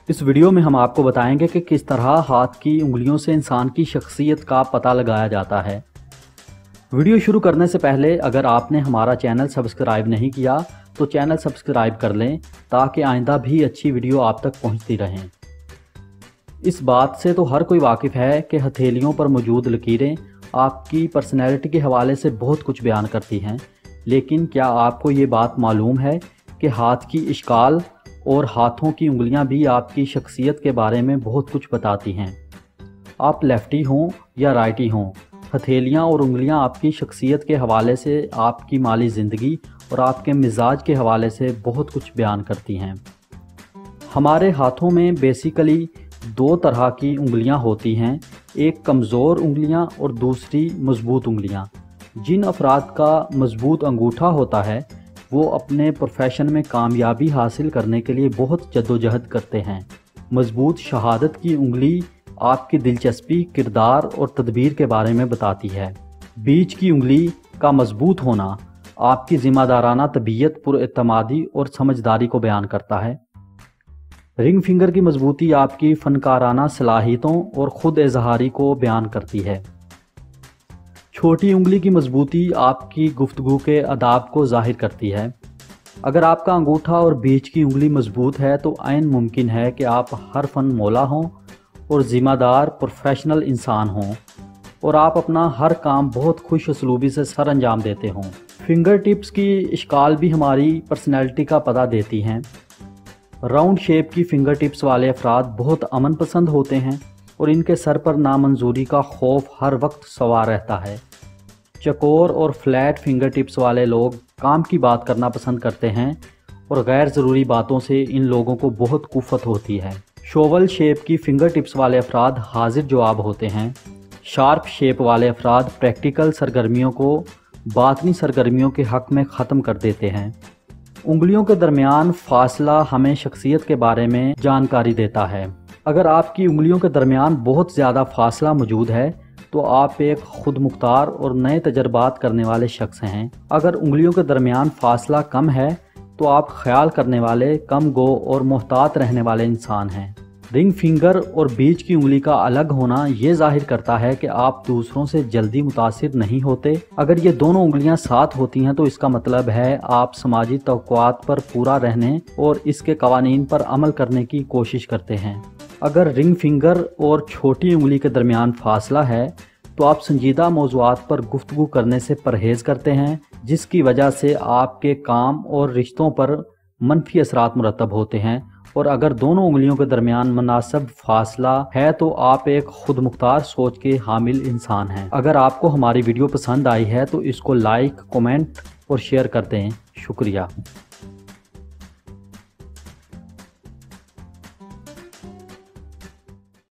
इस वीडियो में हम आपको बताएंगे कि किस तरह हाथ की उंगलियों से इंसान की शख्सियत का पता लगाया जाता है। वीडियो शुरू करने से पहले अगर आपने हमारा चैनल सब्सक्राइब नहीं किया तो चैनल सब्सक्राइब कर लें ताकि आइंदा भी अच्छी वीडियो आप तक पहुंचती रहें। इस बात से तो हर कोई वाकिफ़ है कि हथेलियों पर मौजूद लकीरें आपकी पर्सनैलिटी के हवाले से बहुत कुछ बयान करती हैं, लेकिन क्या आपको ये बात मालूम है कि हाथ की इश्काल और हाथों की उंगलियां भी आपकी शख्सियत के बारे में बहुत कुछ बताती हैं। आप लेफ्टी हों या राइटी हों, हथेलियां और उंगलियां आपकी शख्सियत के हवाले से, आपकी माली ज़िंदगी और आपके मिजाज के हवाले से बहुत कुछ बयान करती हैं। हमारे हाथों में बेसिकली दो तरह की उंगलियां होती हैं, एक कमज़ोर उंगलियां और दूसरी मज़बूत उंगलियां। जिन अफराद का मज़बूत अंगूठा होता है वो अपने प्रोफेशन में कामयाबी हासिल करने के लिए बहुत जद्दोजहद करते हैं। मज़बूत शहादत की उंगली आपकी दिलचस्पी, किरदार और तदबीर के बारे में बताती है। बीच की उंगली का मज़बूत होना आपकी ज़िम्मेदाराना तबीयत, पुरएतमादी और समझदारी को बयान करता है। रिंग फिंगर की मज़बूती आपकी फ़नकाराना सलाहियतों और ख़ुद इज़हारी को बयान करती है। छोटी उंगली की मज़बूती आपकी गुफ्तगू के अदाब को ज़ाहिर करती है। अगर आपका अंगूठा और बीच की उंगली मज़बूत है तो ऐन मुमकिन है कि आप हर फन मौला हों और ज़िम्मेदार प्रोफेशनल इंसान हों और आप अपना हर काम बहुत खुश उसलूबी से सर अंजाम देते हों। फिंगर टिप्स की इश्काल भी हमारी पर्सनैलिटी का पता देती हैं। राउंड शेप की फिंगर टिप्स वाले अफराद बहुत अमन पसंद होते हैं और इनके सर पर नामंजूरी का खौफ हर वक्त सवार रहता है। चकोर और फ्लैट फिंगर टिप्स वाले लोग काम की बात करना पसंद करते हैं और गैर ज़रूरी बातों से इन लोगों को बहुत कुफ़त होती है। शोवल शेप की फिंगर टिप्स वाले अफराद हाजिर जवाब होते हैं। शार्प शेप वाले अफराद प्रैक्टिकल सरगर्मियों को बातनी सरगर्मियों के हक़ में ख़त्म कर देते हैं। उंगलियों के दरमियान फासला हमें शख्सियत के बारे में जानकारी देता है। अगर आपकी उंगलियों के दरमियान बहुत ज़्यादा फासला मौजूद है तो आप एक खुद मुख्तार और नए तजर्बात करने वाले शख्स हैं। अगर उंगलियों के दरमियान फासला कम है तो आप ख्याल करने वाले, कम गो और मोहतात रहने वाले इंसान हैं। रिंग फिंगर और बीच की उंगली का अलग होना ये जाहिर करता है कि आप दूसरों से जल्दी मुतासिर नहीं होते। अगर ये दोनों उंगलियां साथ होती हैं तो इसका मतलब है आप समाजी तवक्कुआत पर पूरा रहने और इसके कवानीन पर अमल करने की कोशिश करते हैं। अगर रिंग फिंगर और छोटी उंगली के दरमियान फासला है तो आप संजीदा मौज़ूआत पर गुफ्तगू करने से परहेज़ करते हैं, जिसकी वजह से आपके काम और रिश्तों पर मनफी असरात मुरतब होते हैं। और अगर दोनों उंगलियों के दरमियान मुनासिब फासला है तो आप एक खुद मुख्तार सोच के हामिल इंसान हैं। अगर आपको हमारी वीडियो पसंद आई है तो इसको लाइक, कमेंट और शेयर कर दें। शुक्रिया।